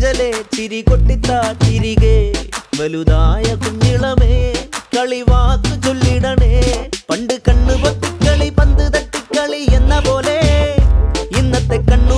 കൊഞ്ചലെ ചിരി കൊട്ടിത്താ തിരികെ വലുതായ കുഞ്ഞിളമേ കളിവാക്ക് ചൊല്ലിടണേ പണ്ട് കണ്ണു പൊത്തിക്കളി പന്ത് തട്ടിക്കളി എന്ന പോലെ ഇന്നത്തെ കണ്ണു